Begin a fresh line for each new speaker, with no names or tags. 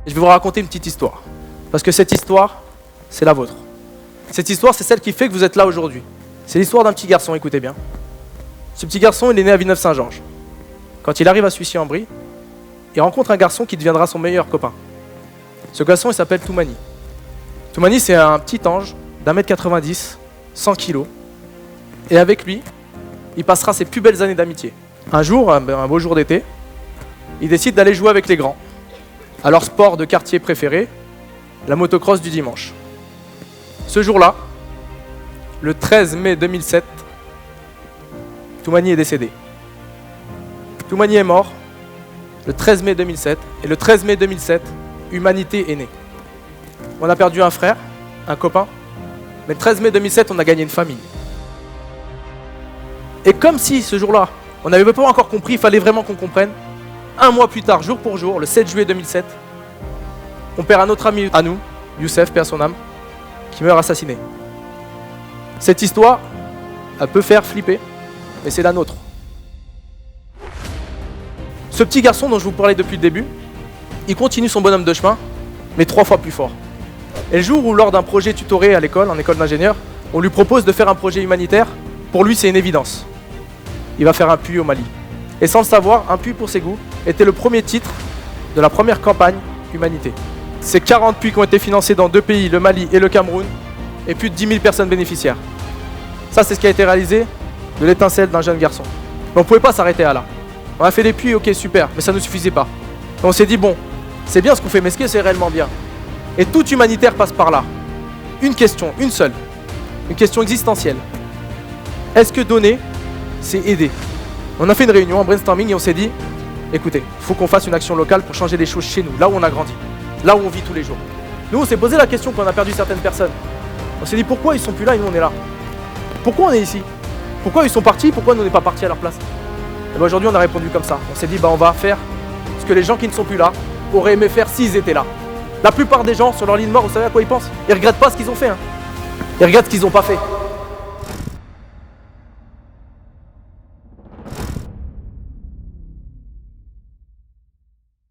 Je vais vous raconter une petite histoire. Parce que cette histoire, c'est la vôtre. Cette histoire, c'est celle qui fait que vous êtes là aujourd'hui. C'est l'histoire d'un petit garçon, écoutez bien. Ce petit garçon, il est né à Villeneuve-Saint-Georges. Quand il arrive à Suissy-en-Brie, il rencontre un garçon qui deviendra son meilleur copain. Ce garçon, il s'appelle Toumani. Toumani, c'est un petit ange d'1m90, 100 kg. Et avec lui, il passera ses plus belles années d'amitié. Un jour, un beau jour d'été, il décide d'aller jouer avec les grands. À leur sport de quartier préféré, la motocross du dimanche. Ce jour-là, le 13 mai 2007, Toumani est décédé. Toumani est mort le 13 mai 2007, et le 13 mai 2007, Humanité est née. On a perdu un frère, un copain, mais le 13 mai 2007, on a gagné une famille. Et comme si ce jour-là, on n'avait pas encore compris, il fallait vraiment qu'on comprenne, un mois plus tard, jour pour jour, le 7 juillet 2007, on perd un autre ami à nous, Youssef, paix à son âme, qui meurt assassiné. Cette histoire, elle peut faire flipper, mais c'est la nôtre. Ce petit garçon dont je vous parlais depuis le début, il continue son bonhomme de chemin, mais 3 fois plus fort. Et le jour où, lors d'un projet tutoré à l'école, en école d'ingénieur, on lui propose de faire un projet humanitaire, pour lui c'est une évidence. Il va faire un puits au Mali. Et sans le savoir, un puits pour ses goûts était le premier titre de la première campagne Humanité. C'est 40 puits qui ont été financés dans 2 pays, le Mali et le Cameroun, et plus de 10 000 personnes bénéficiaires. Ça, c'est ce qui a été réalisé de l'étincelle d'un jeune garçon. Mais on ne pouvait pas s'arrêter à là. On a fait des puits, ok, super, mais ça ne nous suffisait pas. Et on s'est dit, bon, c'est bien ce qu'on fait, mais est-ce que c'est réellement bien? Et tout humanitaire passe par là. Une question, une seule. Une question existentielle. Est-ce que donner, c'est aider? On a fait une réunion, un brainstorming, et on s'est dit, écoutez, il faut qu'on fasse une action locale pour changer les choses chez nous, là où on a grandi, là où on vit tous les jours. Nous, on s'est posé la question quand on a perdu certaines personnes. On s'est dit, pourquoi ils sont plus là et nous, on est là? Pourquoi on est ici? Pourquoi ils sont partis? Pourquoi nous, on n'est pas partis à leur place? Et bien aujourd'hui, on a répondu comme ça. On s'est dit, on va faire ce que les gens qui ne sont plus là auraient aimé faire s'ils étaient là. La plupart des gens, sur leur lit de mort, vous savez à quoi ils pensent? Ils regrettent pas ce qu'ils ont fait. Ils regrettent ce qu'ils n'ont pas fait.